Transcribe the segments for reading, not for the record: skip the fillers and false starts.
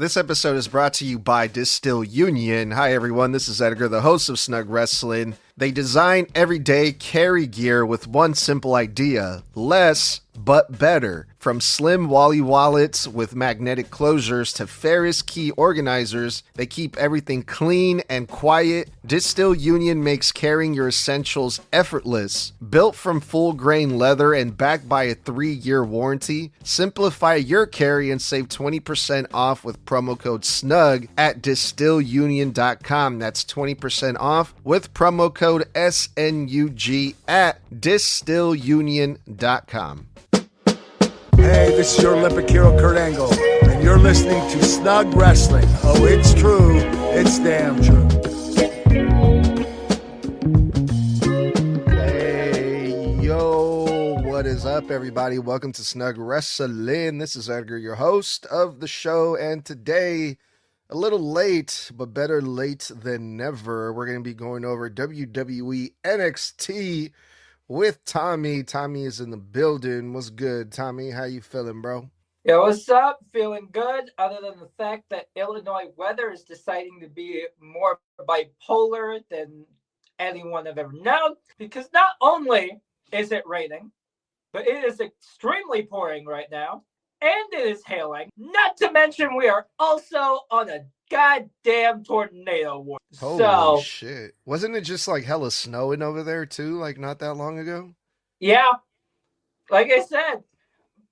This episode is brought to you by Distill Union. Hi everyone, this is Edgar, the host of Snug Wrestling. They design everyday carry gear with one simple idea: less but better. From slim Wally wallets with magnetic closures to Ferris key organizers, they keep everything clean and quiet. Distill Union makes carrying your essentials effortless. Built from full grain leather and backed by a 3-year warranty, simplify your carry and save 20% off with promo code SNUG at distillunion.com. That's 20% off with promo code SNUG at distillunion.com. Hey, this is your Olympic hero, Kurt Angle, and you're listening to Snug Wrestling. Oh, it's true. It's damn true. Hey, yo, what is up, everybody? Welcome to Snug Wrestling. This is Edgar, your host of the show, and today, a little late, but better late than never, we're going to be going over WWE NXT with Tommy. Tommy is in the building. What's good, Tommy? How you feeling, bro? Yo, what's up? Feeling good, other than the fact that Illinois weather is deciding to be more bipolar than anyone I've ever known. Because not only is it raining, but it is extremely pouring right now, and it is hailing. Not to mention we are also on a goddamn tornado warning. Holy shit. Wasn't it just like hella snowing over there too, like not that long ago? Yeah. Like I said,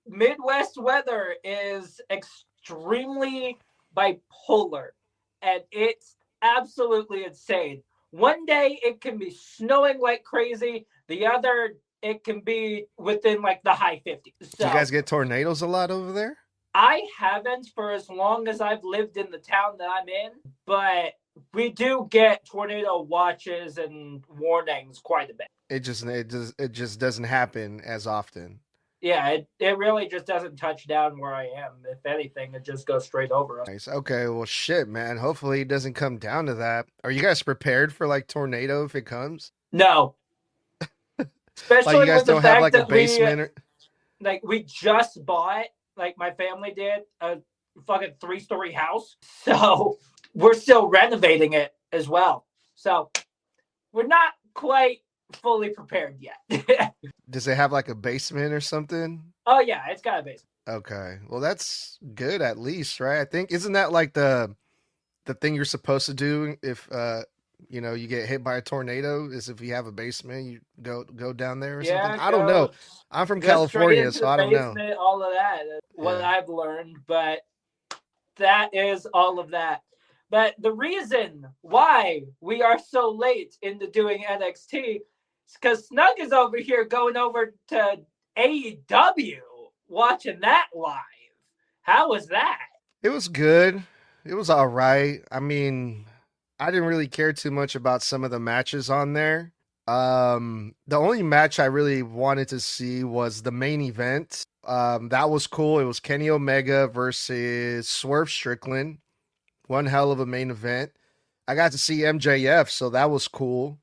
Midwest weather is extremely bipolar, and it's absolutely insane. One day it can be snowing like crazy. The other, it can be within like the high 50s. So, do you guys get tornadoes a lot over there? I haven't for as long as I've lived in the town that I'm in, but we do get tornado watches and warnings quite a bit. It just doesn't happen as often. Yeah, it really just doesn't touch down where I am. If anything, it just goes straight over us. Nice. Okay, well shit, man. Hopefully it doesn't come down to that. Are you guys prepared for like tornado if it comes? No. Especially like you guys with the don't have fact like a that basement we just bought, like my family did, a fucking 3-story house. So we're still renovating it as well. So we're not quite fully prepared yet. Does it have like a basement or something? Oh yeah, it's got a basement. Okay. Well, that's good at least, right? I think isn't that like the thing you're supposed to do if you get hit by a tornado is if you have a basement, you go down there or something. I don't know. I'm from California, so I don't know. All of that is what I've learned, but that is all of that. But the reason why we are so late into doing NXT is because Snug is over here going over to AEW, watching that live. How was that? It was good. It was all right. I mean, I didn't really care too much about some of the matches on there. The only match I really wanted to see was the main event. That was cool. It was Kenny Omega versus Swerve Strickland. One hell of a main event. I got to see MJF, so that was cool.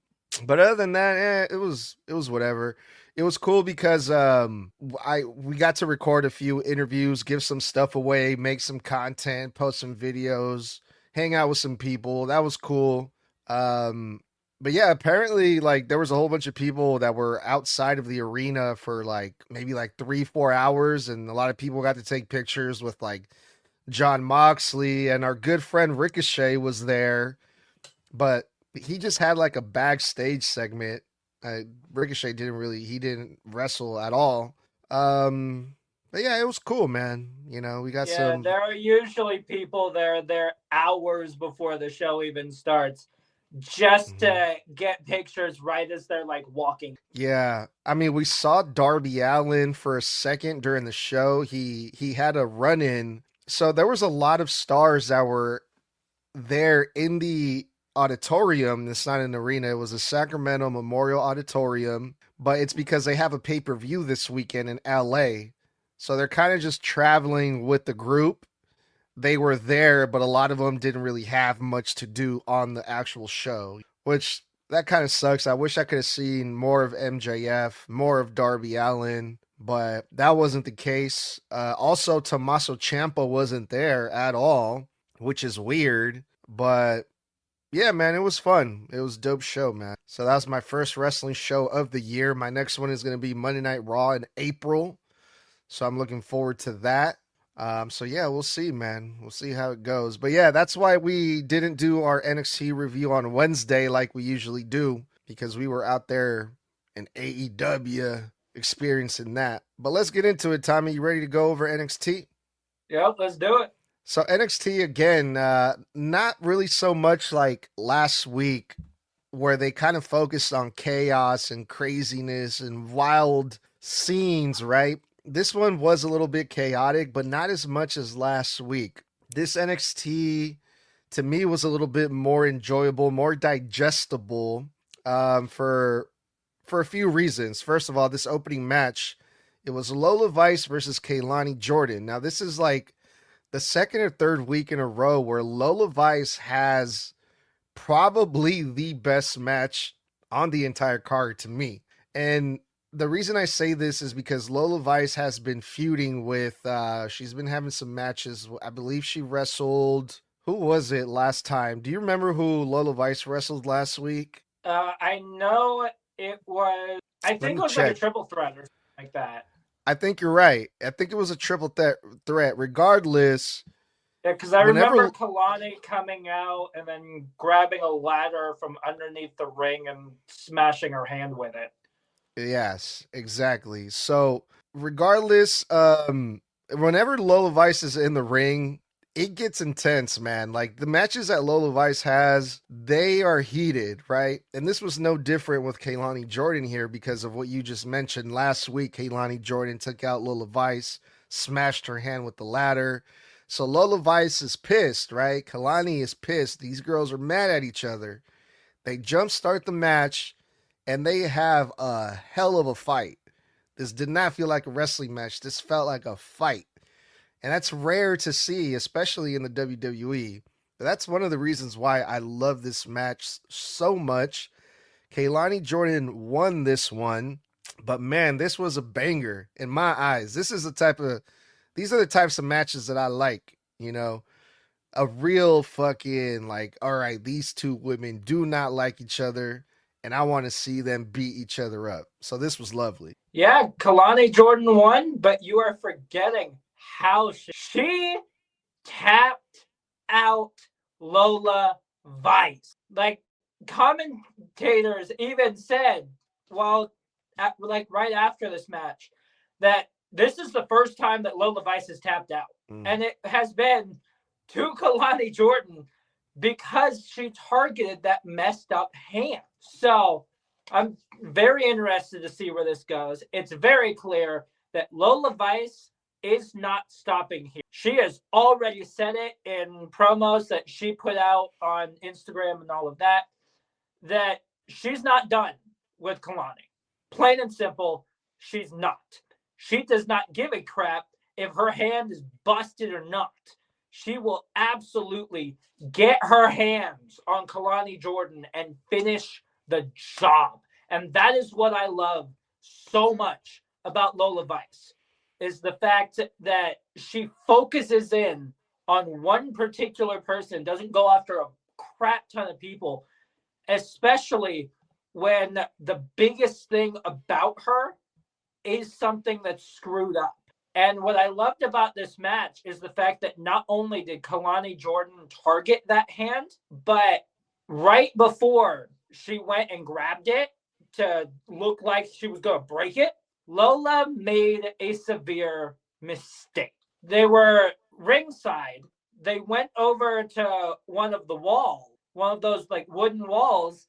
But other than that, it was whatever. It was cool because we got to record a few interviews, give some stuff away, make some content, post some videos, hang out with some people. That was cool. But yeah, apparently like there was a whole bunch of people that were outside of the arena for like maybe like 3-4 hours, and a lot of people got to take pictures with like John Moxley, and our good friend Ricochet was there, but he just had like a backstage segment. Ricochet didn't wrestle at all. But yeah, it was cool, man. We got some. There are usually people there hours before the show even starts, just to get pictures right as they're like walking. Yeah, I mean, we saw Darby Allin for a second during the show. He had a run-in, so there was a lot of stars that were there in the auditorium. It's not an arena. It was a Sacramento Memorial Auditorium, but it's because they have a pay-per-view this weekend in LA. So they're kind of just traveling with the group. They were there, but a lot of them didn't really have much to do on the actual show, which that kind of sucks. I wish I could have seen more of MJF, more of Darby Allin, but that wasn't the case. Also, Tommaso Ciampa wasn't there at all. which is weird, but yeah, man, it was fun. It was a dope show, man. So that was my first wrestling show of the year. My next one is going to be Monday Night Raw in April. So I'm looking forward to that. So yeah, we'll see, man. We'll see how it goes. But yeah, that's why we didn't do our NXT review on Wednesday like we usually do, because we were out there in AEW experiencing that. But let's get into it, Tommy. You ready to go over NXT? Yep, let's do it. So NXT again, not really so much like last week where they kind of focused on chaos and craziness and wild scenes, right? This one was a little bit chaotic, but not as much as last week. This NXT to me was a little bit more enjoyable, more digestible, for a few reasons. First of all, this opening match, it was Lola Vice versus Kaylani Jordan. Now this is like the second or third week in a row where Lola Vice has probably the best match on the entire card to me. And the reason I say this is because Lola Vice has been feuding with, she's been having some matches. I believe she wrestled, who was it last time? Do you remember who Lola Vice wrestled last week? I know it was, I think it was like a triple threat or something like that. I think you're right. I think it was a triple threat. Regardless. Yeah, because I remember Kalani coming out and then grabbing a ladder from underneath the ring and smashing her hand with it. Yes, exactly. So regardless, whenever Lola Vice is in the ring, it gets intense, man. Like the matches that Lola Vice has, they are heated, right? And this was no different with Kaylani Jordan here because of what you just mentioned. Last week, Kaylani Jordan took out Lola Vice, smashed her hand with the ladder. So Lola Vice is pissed, right? Kaylani is pissed. These girls are mad at each other. They jumpstart the match, and they have a hell of a fight. This did not feel like a wrestling match. This felt like a fight. And that's rare to see, especially in the WWE. But that's one of the reasons why I love this match so much. Kaylani Jordan won this one. But man, this was a banger in my eyes. These are the types of matches that I like, you know. A real fucking like, all right, these two women do not like each other, and I want to see them beat each other up. So this was lovely. Yeah, Kalani Jordan won, but you are forgetting how she tapped out Lola Vice. Like commentators even said, right after this match, that this is the first time that Lola Vice has tapped out. And it has been to Kalani Jordan because she targeted that messed up hand. So I'm very interested to see where this goes. It's very clear that Lola Vice is not stopping here. She has already said it in promos that she put out on Instagram and all of that, that she's not done with Kalani. Plain and simple, she's not. She does not give a crap if her hand is busted or not. She will absolutely get her hands on Kalani Jordan and finish the job. And that is what I love so much about Lola Vice, is the fact that she focuses in on one particular person, doesn't go after a crap ton of people, especially when the biggest thing about her is something that's screwed up. And what I loved about this match is the fact that not only did Kalani Jordan target that hand, but right before she went and grabbed it to look like she was going to break it, Lola made a severe mistake. They were ringside. They went over to one of those like wooden walls,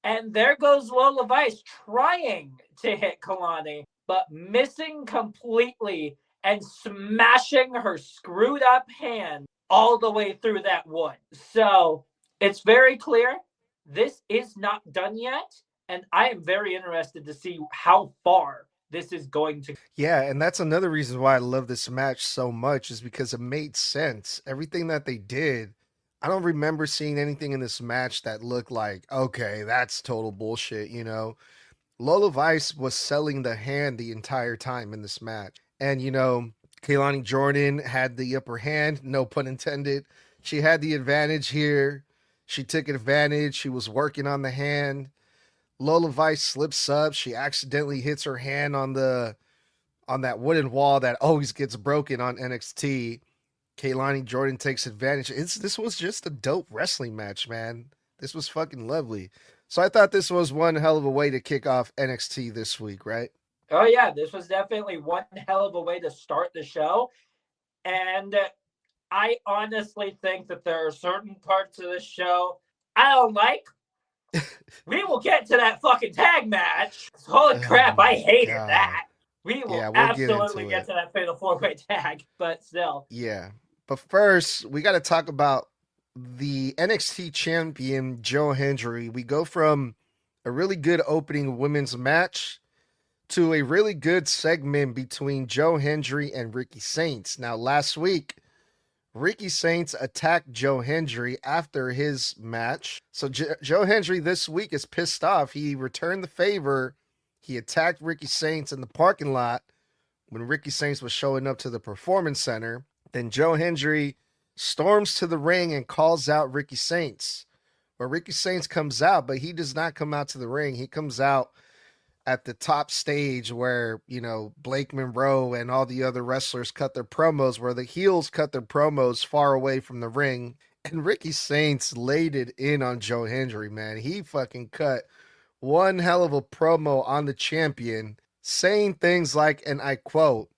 and there goes Lola Vice trying to hit Kalani, but missing completely and smashing her screwed up hand all the way through that wood. So it's very clear this is not done yet, and I am very interested to see how far this is going to. Yeah, and that's another reason why I love this match so much, is because it made sense. Everything that they did, I don't remember seeing anything in this match that looked like, okay, that's total bullshit, you know. Lola Vice was selling the hand the entire time in this match. And, you know, Kaylani Jordan had the upper hand, no pun intended. She had the advantage here. She took advantage. She was working on the hand. Lola Vice slips up. She accidentally hits her hand on that wooden wall that always gets broken on NXT. Kaylani Jordan takes advantage. This was just a dope wrestling match, man. This was fucking lovely. So I thought this was one hell of a way to kick off NXT this week, right? Oh, yeah, this was definitely one hell of a way to start the show. And I honestly think that there are certain parts of the show I don't like. We will get to that fucking tag match. Holy crap, I hated that. We will absolutely get to that fatal 4-way tag, but still. Yeah. But first, we got to talk about the NXT champion, Joe Hendry. We go from a really good opening women's match to a really good segment between Joe Hendry and Ricky Saints. Now, last week, Ricky Saints attacked Joe Hendry after his match. So Joe Hendry this week is pissed off. He returned the favor. He attacked Ricky Saints in the parking lot when Ricky Saints was showing up to the Performance Center. Then Joe Hendry storms to the ring and calls out Ricky Saints. Well, Ricky Saints comes out, but he does not come out to the ring. He comes out at the top stage where, Blake Monroe and all the other wrestlers cut their promos, where the heels cut their promos far away from the ring. And Ricky Saints laid it in on Joe Hendry, man. He fucking cut one hell of a promo on the champion, saying things like, and I quote,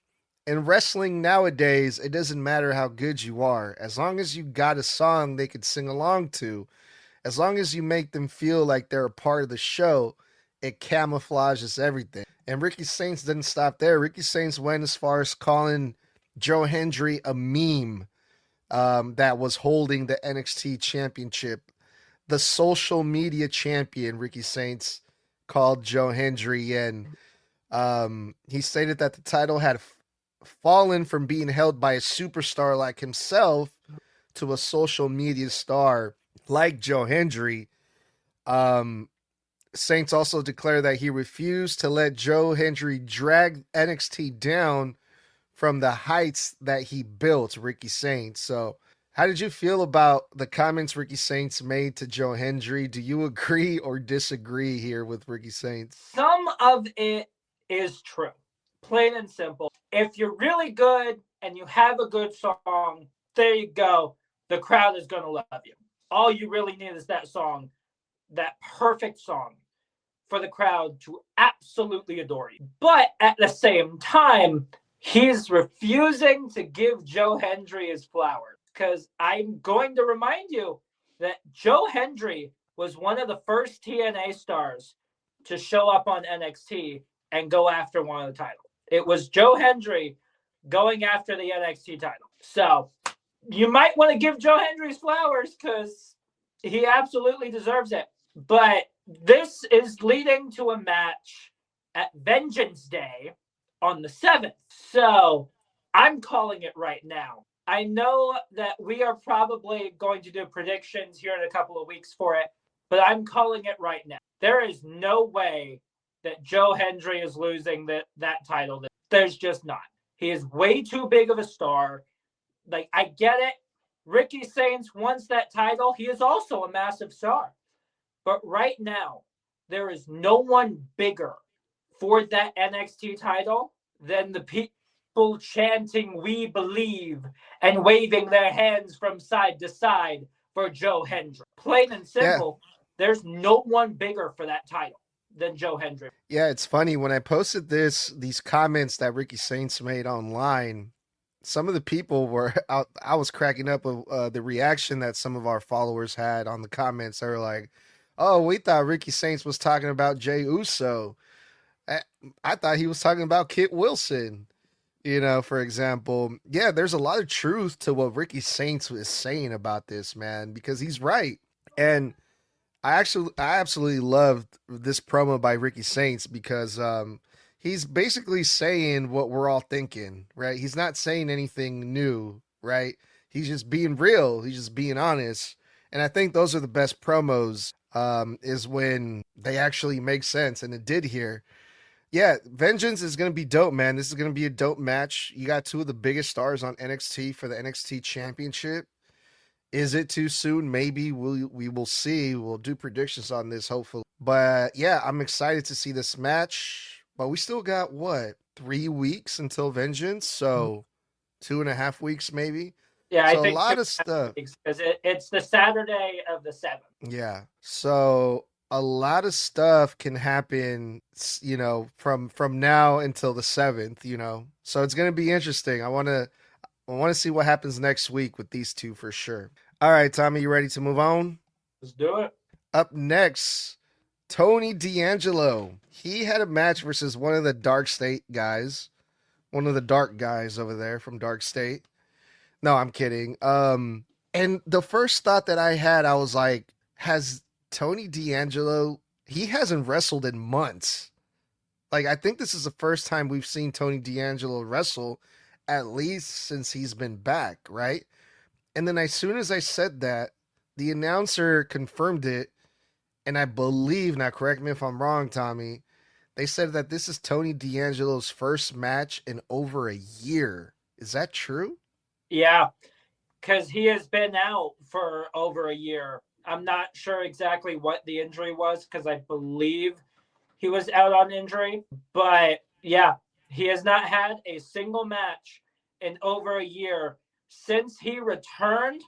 "In wrestling nowadays, it doesn't matter how good you are. As long as you got a song they could sing along to, as long as you make them feel like they're a part of the show, it camouflages everything." And Ricky Saints didn't stop there. Ricky Saints went as far as calling Joe Hendry a meme that was holding the NXT championship. The social media champion, Ricky Saints called Joe Hendry, and he stated that the title had fallen from being held by a superstar like himself to a social media star like Joe Hendry. Saints also declared that he refused to let Joe Hendry drag NXT down from the heights that he built, Ricky Saints. So how did you feel about the comments Ricky Saints made to Joe Hendry? Do you agree or disagree here with Ricky Saints? Some of it is true. Plain and simple. If you're really good and you have a good song, there you go. The crowd is going to love you. All you really need is that song, that perfect song for the crowd to absolutely adore you. But at the same time, he's refusing to give Joe Hendry his flowers, because I'm going to remind you that Joe Hendry was one of the first TNA stars to show up on NXT and go after one of the titles. It was Joe Hendry going after the NXT title. So you might want to give Joe Hendry's flowers because he absolutely deserves it. But this is leading to a match at Vengeance Day on the 7th. So I'm calling it right now. I know that we are probably going to do predictions here in a couple of weeks for it, but I'm calling it right now. There is no way that Joe Hendry is losing that title. There's just not. He is way too big of a star. Like, I get it. Ricky Saints wants that title. He is also a massive star. But right now, there is no one bigger for that NXT title than the people chanting "We Believe" and waving their hands from side to side for Joe Hendry. Plain and simple, There's no one bigger for that title than Joe Hendry. Yeah, it's funny. When I posted these comments that Ricky Saints made online, some of the people were out. I was cracking up with the reaction that some of our followers had on the comments. They were like, "Oh, we thought Ricky Saints was talking about Jey Uso. I thought he was talking about Kit Wilson." For example. Yeah, there's a lot of truth to what Ricky Saints is saying about this, man, because he's right. And I absolutely loved this promo by Ricky Saints because he's basically saying what we're all thinking, right? He's not saying anything new, right? He's just being real. He's just being honest. And I think those are the best promos, is when they actually make sense. And it did here. Yeah, Vengeance is going to be dope, man. This is going to be a dope match. You got two of the biggest stars on NXT for the NXT Championship. Is it too soon? Maybe we will see. We'll do predictions on this hopefully. But yeah, I'm excited to see this match. But we still got what, 3 weeks until Vengeance? So 2.5 weeks maybe. Yeah, I So a think lot of stuff. because it's the Saturday of the 7th. Yeah. So a lot of stuff can happen, from now until the 7th, So it's going to be interesting. I want to see what happens next week with these two for sure. All right, Tommy, you ready to move on? Let's do it. Up next, Tony D'Angelo. He had a match versus one of the Dark State guys. One of the dark guys over there from Dark State. No, I'm kidding. And the first thought that I had, I was like, has Tony D'Angelo, he hasn't wrestled in months. Like, I think this is the first time we've seen Tony D'Angelo wrestle, at least since he's been back, right? And then as soon as I said that, the announcer confirmed it, and I believe, now correct me if I'm wrong, Tommy, they said that this is Tony D'Angelo's first match in over a year. Is that true? Yeah, because he has been out for over a year. I'm not sure exactly what the injury was because I believe he was out on injury. But yeah, he has not had a single match in over a year. Since he returned,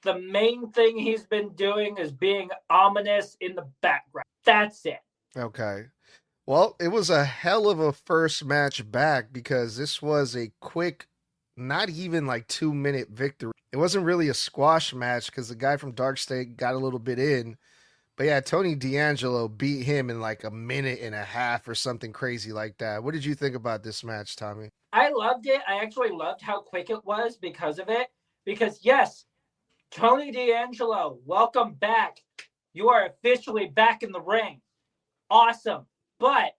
the main thing he's been doing is being ominous in the background. That's it. Okay. Well, it was a hell of a first match back because this was a quick, not even like 2-minute victory. It wasn't really a squash match because the guy from Dark State got a little bit in. But yeah, Tony D'Angelo beat him in like a minute and a half or something crazy like that. What did you think about this match, Tommy? I loved it. I actually loved how quick it was because of it. Because yes, Tony D'Angelo, welcome back. You are officially back in the ring. Awesome. But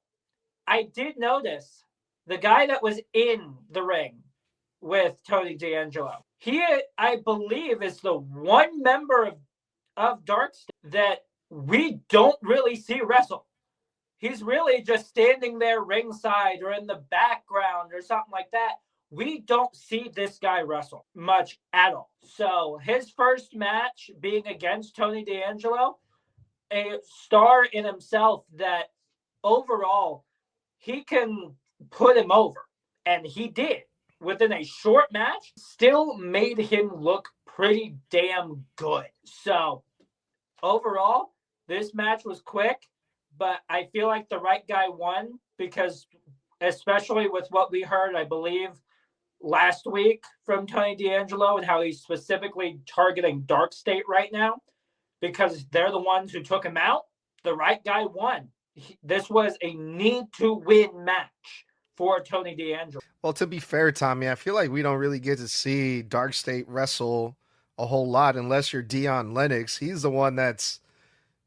I did notice the guy that was in the ring with Tony D'Angelo, he, I believe, is the one member of Dark State that we don't really see wrestle. He's really just standing there ringside or in the background or something like that. We don't see this guy wrestle much at all. So his first match being against Tony D'Angelo, a star in himself that overall he can put him over. And he did. Within a short match, still made him look pretty damn good. So overall, this match was quick, but I feel like the right guy won because especially with what we heard, I believe, last week from Tony D'Angelo and how he's specifically targeting Dark State right now because they're the ones who took him out, the right guy won. This was a need-to-win match for Tony D'Angelo. Well, to be fair, Tommy, I feel like we don't really get to see Dark State wrestle a whole lot unless you're Dion Lennox. He's the one that's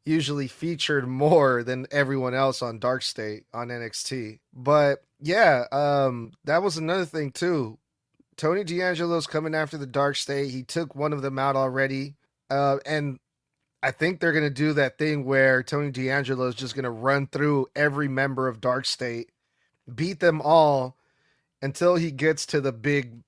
usually featured more than everyone else on Dark State on NXT. But yeah, that was another thing too. Tony D'Angelo's coming after the Dark State. He took one of them out already. And I think they're going to do that thing where Tony D'Angelo is just going to run through every member of Dark State, beat them all until he gets to the big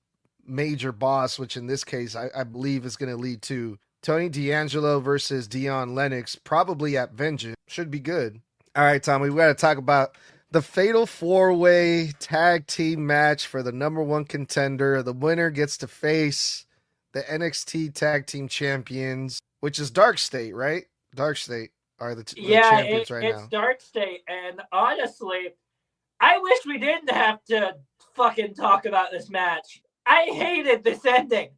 major boss, which in this case, I believe is going to lead to Tony D'Angelo versus Dion Lennox, probably at Vengeance. Should be good. All right, Tommy, we got to talk about the Fatal 4-Way Tag Team match for the #1 contender. The winner gets to face the NXT Tag Team Champions, which is Dark State, right? Dark State are the champions right now. It's Dark State, and honestly, I wish we didn't have to fucking talk about this match. I hated this ending.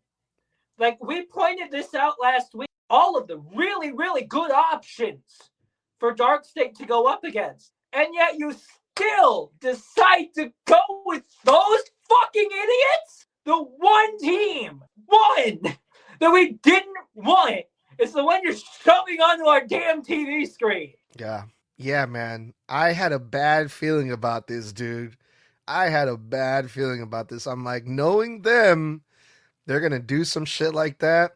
Like, we pointed this out last week. All of the really, really good options for Dark State to go up against. And yet you still decide to go with those fucking idiots? The one team, that we didn't want is the one you're shoving onto our damn TV screen. Yeah, man. I had a bad feeling about this, dude. I had a bad feeling about this. I'm like, knowing them, they're going to do some shit like that,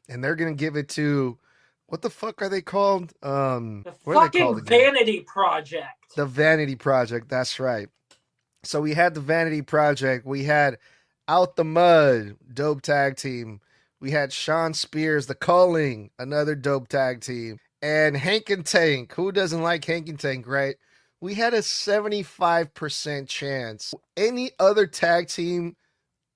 and they're going to give it to, what the fuck are they called? The fucking Vanity Project. The Vanity Project, that's right. So we had the Vanity Project. We had Out the Mud, dope tag team. We had Sean Spears, the Culling, another dope tag team. And Hank and Tank. Who doesn't like Hank and Tank, right? We had a 75% chance. Any other tag team,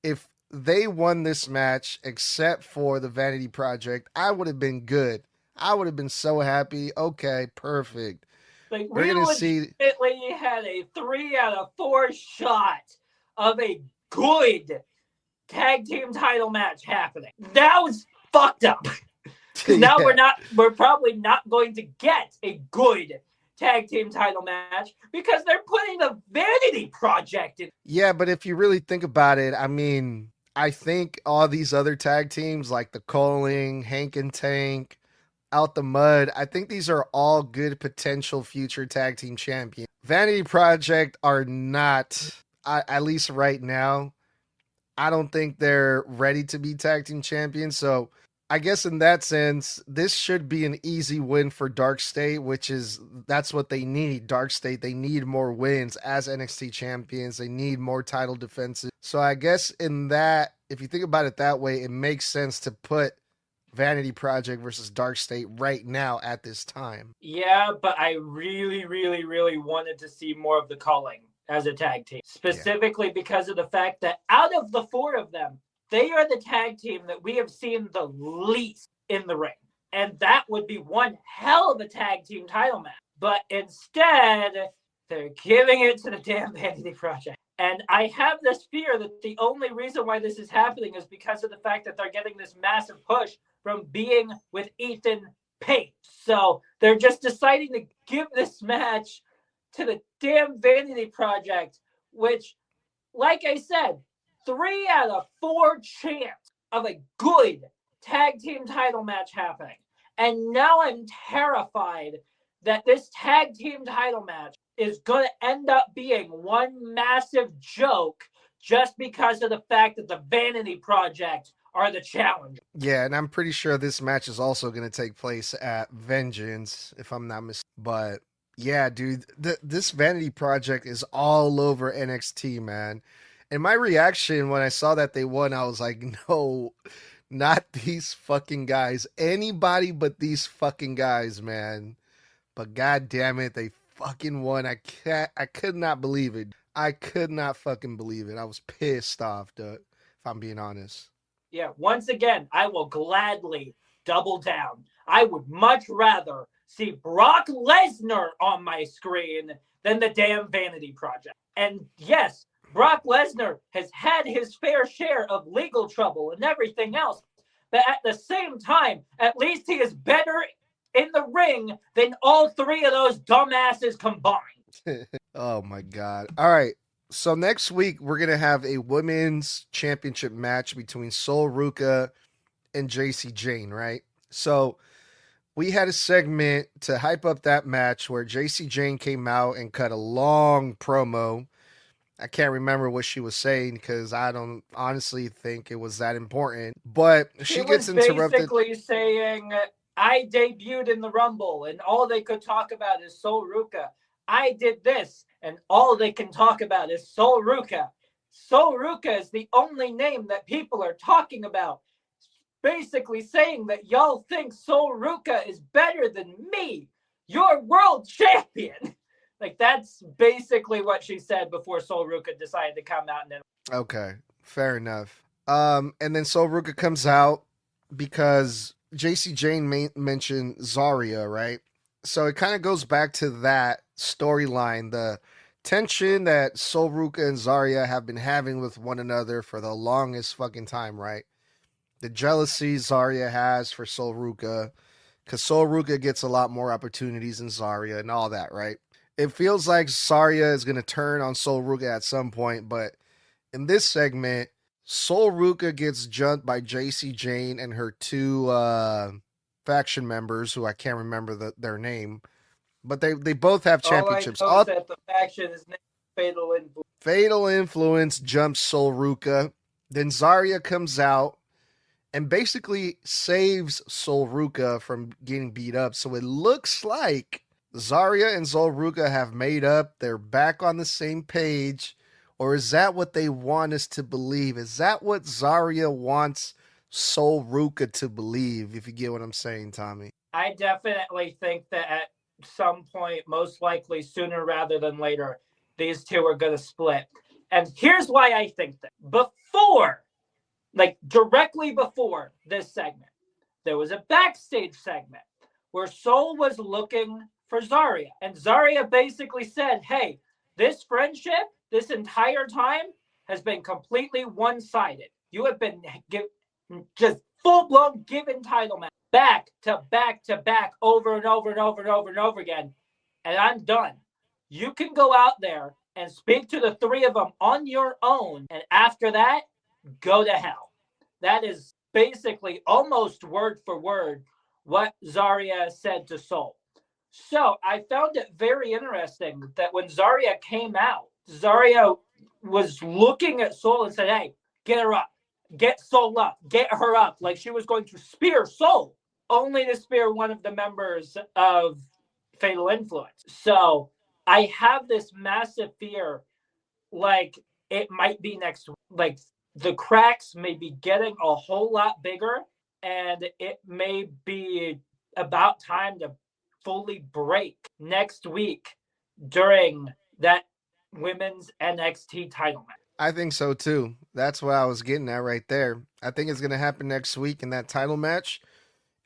if they won this match, except for the Vanity Project, I would have been good. I would have been so happy. Okay, perfect. Like, We're we going to see. legitimately had a 3 out of 4 shot of a good tag team title match happening. That was fucked up. Now we're probably not going to get a good tag team title match because they're putting the Vanity Project in. Yeah, but if you really think about it, I mean, I think all these other tag teams like the Culling, Hank and Tank, Out the Mud, I think these are all good potential future tag team champions. Vanity Project are not, at least right now, I don't think they're ready to be tag team champions. So I guess in that sense, this should be an easy win for Dark State, that's what they need. Dark State, they need more wins as NXT champions. They need more title defenses. So I guess in that, if you think about it that way, it makes sense to put Vanity Project versus Dark State right now at this time. Yeah, but I really, really, really wanted to see more of the Culling as a tag team, specifically because of the fact that out of the 4 of them, they are the tag team that we have seen the least in the ring. And that would be one hell of a tag team title match. But instead, they're giving it to the damn Vanity Project. And I have this fear that the only reason why this is happening is because of the fact that they're getting this massive push from being with Ethan Page. So they're just deciding to give this match to the damn Vanity Project, which, like I said, 3 out of 4 chance of a good tag team title match happening. And now I'm terrified that this tag team title match is going to end up being one massive joke just because of the fact that the Vanity Project are the challenger. Yeah, and I'm pretty sure this match is also going to take place at Vengeance, if I'm not mistaken. But yeah, dude, this Vanity Project is all over NXT, man. And my reaction when I saw that they won, I was like, no, not these fucking guys. Anybody but these fucking guys, man. But god damn it, they fucking won. I could not believe it. I could not fucking believe it. I was pissed off, dude, if I'm being honest. Yeah, once again, I will gladly double down. I would much rather see Brock Lesnar on my screen than the damn Vanity Project. And yes, Brock Lesnar has had his fair share of legal trouble and everything else. But at the same time, at least he is better in the ring than all 3 of those dumbasses combined. Oh my god. All right. So next week, we're going to have a women's championship match between Sol Ruka and JC Jane, right? So we had a segment to hype up that match where JC Jane came out and cut a long promo. I can't remember what she was saying because I don't honestly think it was that important. But she gets interrupted. Basically saying, I debuted in the Rumble and all they could talk about is Sol Ruka. I did this, and all they can talk about is Sol Ruka. Sol Ruka is the only name that people are talking about. Basically saying that y'all think Sol Ruka is better than me, your world champion. Like, that's basically what she said before Sol Ruka decided to come out. And okay, fair enough. And then Sol Ruka comes out because JC Jane mentioned Zarya, right? So it kind of goes back to that storyline, the tension that Sol Ruka and Zarya have been having with one another for the longest fucking time, right? The jealousy Zarya has for Sol Ruka, because Sol Ruka gets a lot more opportunities than Zarya and all that, right? It feels like Zarya is going to turn on Sol Ruka at some point, but in this segment, Sol Ruka gets jumped by JC Jane and her 2 faction members, who I can't remember their name, but they both have championships. All I know is that the faction is named Fatal Influence. Fatal Influence jumps Sol Ruka. Then Zarya comes out and basically saves Sol Ruka from getting beat up. So it looks like Zarya and Sol Ruka have made up. They're back on the same page. Or is that what they want us to believe? Is that what Zarya wants Sol Ruka to believe, if you get what I'm saying, Tommy. I definitely think that at some point, most likely sooner rather than later, these two are going to split. And here's why I think that. Before, like directly before this segment, there was a backstage segment where Sol was looking for Zarya. And Zarya basically said, hey, this friendship, this entire time, has been completely one-sided. You have been just full-blown given title match back to back to back over and over and over and over and over again. And I'm done. You can go out there and speak to the three of them on your own. And after that, go to hell. That is basically almost word for word what Zarya said to Sol. So I found it very interesting that when Zarya came out, Zarya was looking at Sol and said, hey, get her up. Get Sol up. Get her up. Like she was going to spear Sol, only to spear one of the members of Fatal Influence. So I have this massive fear, like it might be next week. Like the cracks may be getting a whole lot bigger, and it may be about time to fully break next week during that women's NXT title match. I think so too. That's what I was getting at right there. I think it's going to happen next week in that title match.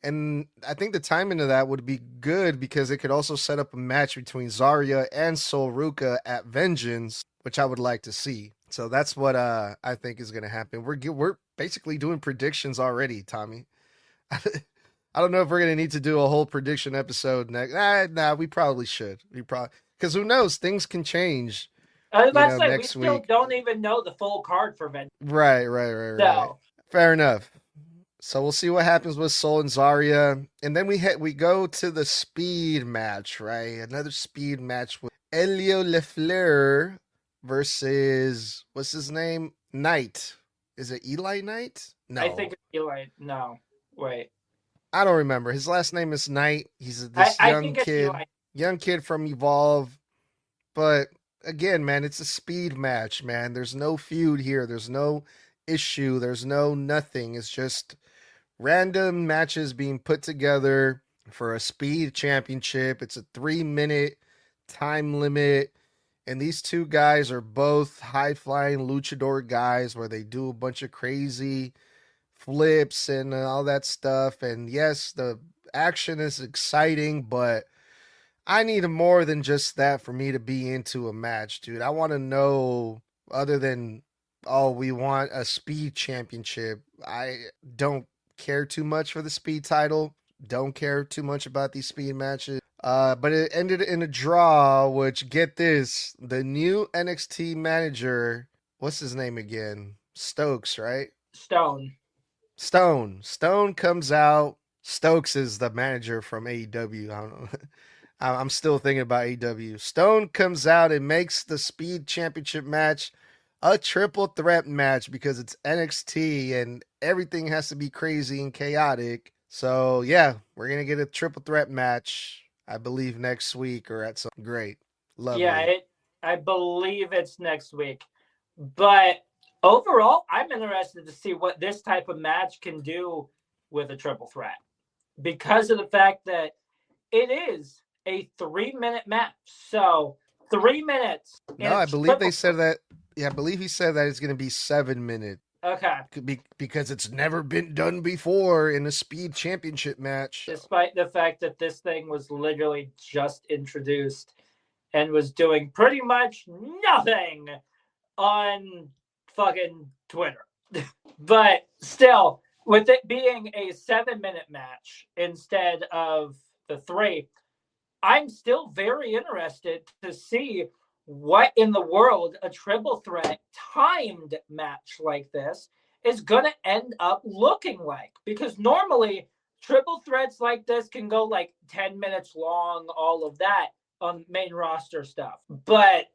And I think the timing of that would be good because it could also set up a match between Zarya and Sol Ruka at Vengeance, which I would like to see. So that's what I think is going to happen. We're basically doing predictions already, Tommy. I don't know if we're going to need to do a whole prediction episode next. We probably should. Because who knows? Things can change. We still don't even know the full card for Vengeance. Right. Fair enough. So we'll see what happens with Sol and Zarya. And then we go to the speed match, right? Another speed match with Elio Lefleur versus, what's his name? Knight. Is it Eli Knight? No. I think it's Eli. No. Wait. I don't remember. His last name is Knight. He's this young kid. Young kid from Evolve. But again, man, it's a speed match, man. There's no feud here. There's no issue. There's no nothing. It's just random matches being put together for a speed championship. It's a 3-minute time limit. And these two guys are both high-flying luchador guys where they do a bunch of crazy flips and all that stuff. And yes, the action is exciting, but I need more than just that for me to be into a match, dude. I want to know, other than, we want a speed championship. I don't care too much for the speed title. Don't care too much about these speed matches. But it ended in a draw, which, get this, the new NXT manager, what's his name again? Stokes, right? Stone comes out. Stokes is the manager from AEW. I don't know. I'm still thinking about AEW. Stone comes out and makes the speed championship match a triple threat match because it's NXT and everything has to be crazy and chaotic. So yeah, we're going to get a triple threat match, I believe next week or at some great. Lovely. Yeah, I believe it's next week. But overall, I'm interested to see what this type of match can do with a triple threat because of the fact that it is a 3-minute match. So 3 minutes. No, I believe they said that. Yeah, I believe he said that it's going to be 7 minutes. Okay. Because it's never been done before in a speed championship match. Despite the fact that this thing was literally just introduced and was doing pretty much nothing on fucking Twitter. But still, with it being a 7-minute match instead of the 3, I'm still very interested to see what in the world a triple threat timed match like this is going to end up looking like. Because normally triple threats like this can go like 10 minutes long, all of that on main roster stuff. But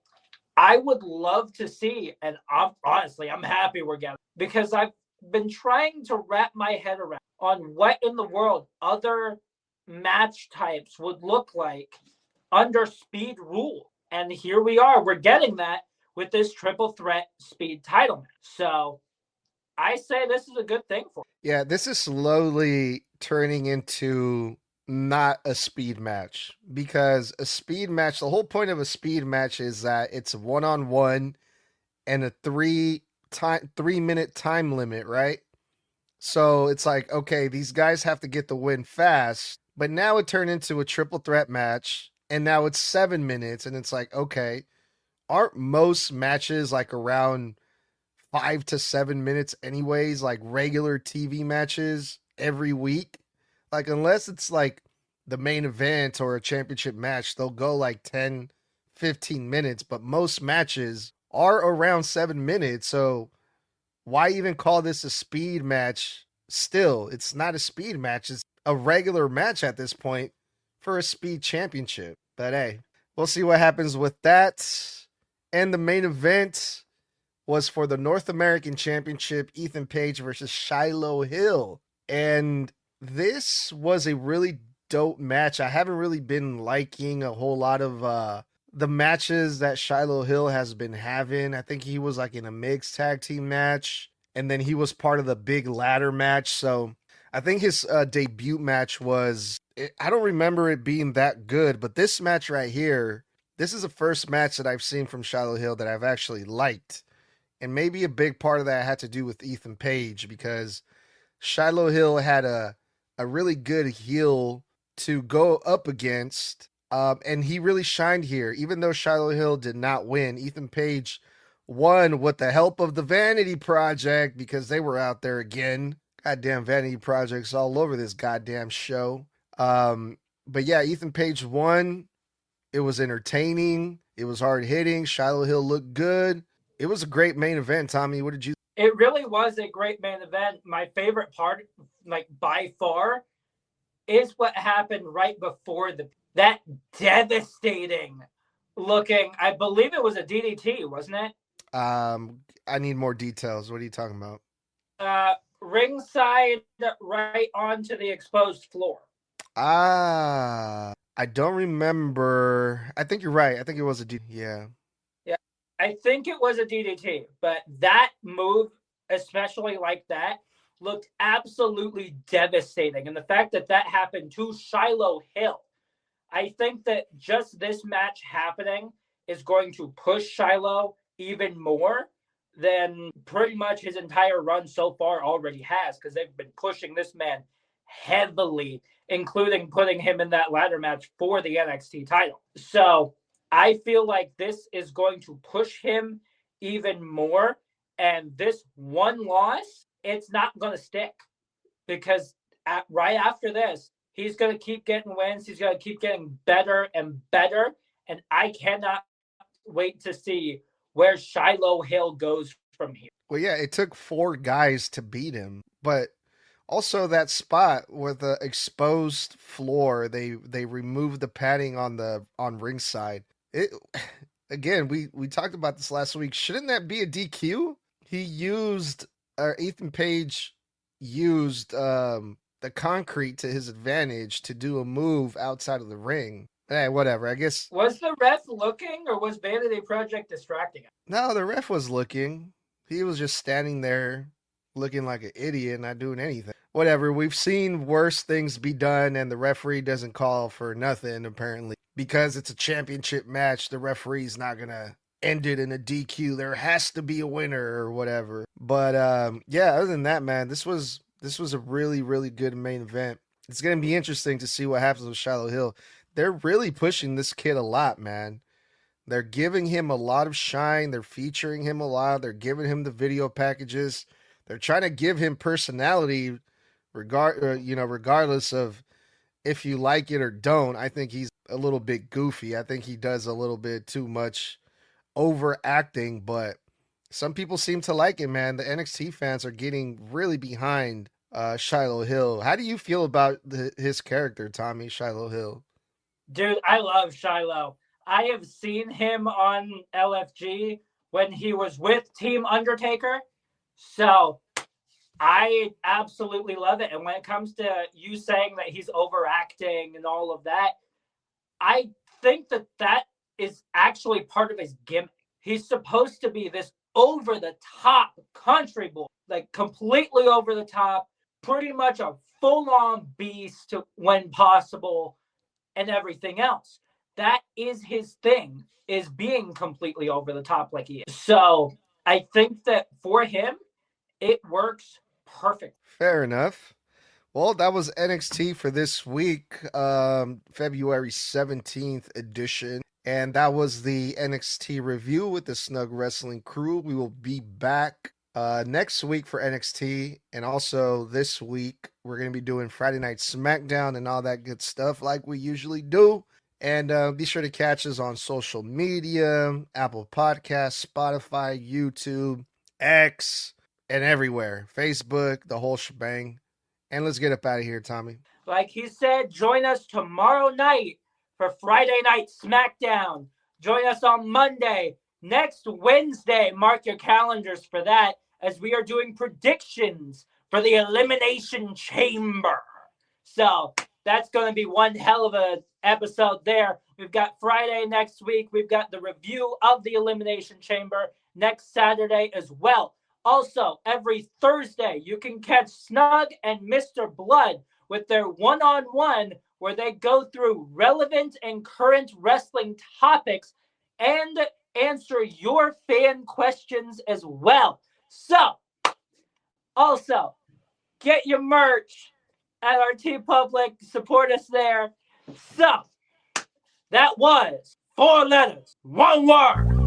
I would love to see, and I'm happy we're getting, because I've been trying to wrap my head around on what in the world other match types would look like under speed rule. And here we are. We're getting that with this triple threat speed title match. So I say this is a good thing for him. Yeah, this is slowly turning into not a speed match, because a speed match, the whole point of a speed match is that it's one on one and a 3 minute time limit, right? So it's like, okay, these guys have to get the win fast, but now it turned into a triple threat match, and now it's 7 minutes, and it's like, okay, aren't most matches like around 5 to 7 minutes anyways, like regular TV matches every week? Like, unless it's like the main event or a championship match, they'll go like 10, 15 minutes, but most matches are around 7 minutes. So why even call this a speed match? Still, it's not a speed match. It's a regular match at this point for a speed championship. But hey, we'll see what happens with that. And the main event was for the North American Championship, Ethan Page versus Shiloh Hill. And this was a really dope match. I haven't really been liking a whole lot of the matches that Shiloh Hill has been having. I think he was like in a mixed tag team match, and then he was part of the big ladder match. So I think his debut match was, I don't remember it being that good, but this match right here, this is the first match that I've seen from Shiloh Hill that I've actually liked. And maybe a big part of that had to do with Ethan Page, because Shiloh Hill had a really good heel to go up against. And he really shined here. Even though Shiloh Hill did not win, Ethan Page won with the help of the Vanity Project, because they were out there again. Goddamn Vanity Projects all over this goddamn show. But yeah, Ethan Page won. It was entertaining. It was hard hitting. Shiloh Hill looked good. It was a great main event. Tommy, what did you? It really was a great main event. My favorite part, like by far, is what happened right before that devastating looking, I believe it was a DDT, wasn't it? I need more details. What are you talking about? Ringside right onto the exposed floor. I don't remember. I think you're right. I think it was a DDT. Yeah. Yeah. I think it was a DDT, but that move, especially like that, looked absolutely devastating. And the fact that that happened to Shiloh Hill, I think that just this match happening is going to push Shiloh even more than pretty much his entire run so far already has, because they've been pushing this man heavily, including putting him in that ladder match for the NXT title. So I feel like this is going to push him even more. And this one loss, it's not going to stick, because right after this, he's going to keep getting wins. He's going to keep getting better and better. And I cannot wait to see where Shiloh Hill goes from here. Well, yeah, it took 4 guys to beat him, but also that spot with the exposed floor, they removed the padding on ringside. It again, we talked about this last week. Shouldn't that be a DQ? Ethan Page used the concrete to his advantage to do a move outside of the ring. Hey, whatever. I guess. Was the ref looking, or was Vanity Project distracting him? No, the ref was looking. He was just standing there looking like an idiot, not doing anything. Whatever. We've seen worse things be done, and the referee doesn't call for nothing, apparently. Because it's a championship match, the referee's not going to end it in a DQ. There has to be a winner or whatever. But yeah, other than that, man, this was a really, really good main event. It's going to be interesting to see what happens with Shiloh Hill. They're really pushing this kid a lot, man. They're giving him a lot of shine. They're featuring him a lot. They're giving him the video packages. They're trying to give him personality, regardless of if you like it or don't. I think he's a little bit goofy. I think he does a little bit too much overacting, but some people seem to like it, man. The NXT fans are getting really behind Shiloh Hill. How do you feel about his character, Tommy, Shiloh Hill? Dude, I love Shiloh. I have seen him on LFG when he was with Team Undertaker. So I absolutely love it. And when it comes to you saying that he's overacting and all of that, I think that is actually part of his gimmick. He's supposed to be this over the top country boy, like completely over the top, pretty much a full-on beast when possible and everything else. That is his thing, is being completely over the top like he is. So I think that for him, it works perfect. Fair enough. Well, that was NXT for this week, February 17th edition. And that was the NXT review with the Snug Wrestling crew. We will be back next week for NXT. And also this week, we're going to be doing Friday Night SmackDown and all that good stuff like we usually do. And be sure to catch us on social media, Apple Podcasts, Spotify, YouTube, X, and everywhere. Facebook, the whole shebang. And let's get up out of here, Tommy. Like he said, join us tomorrow night for Friday Night SmackDown. Join us on Monday. Next Wednesday, mark your calendars for that, as we are doing predictions for the Elimination Chamber. So that's going to be one hell of an episode there. We've got Friday next week. We've got the review of the Elimination Chamber next Saturday as well. Also, every Thursday, you can catch Snug and Mr. Blood with their one-on-one, where they go through relevant and current wrestling topics and answer your fan questions as well. So, also, get your merch at our TeePublic. Support us there. So, that was 4 letters, 1 word.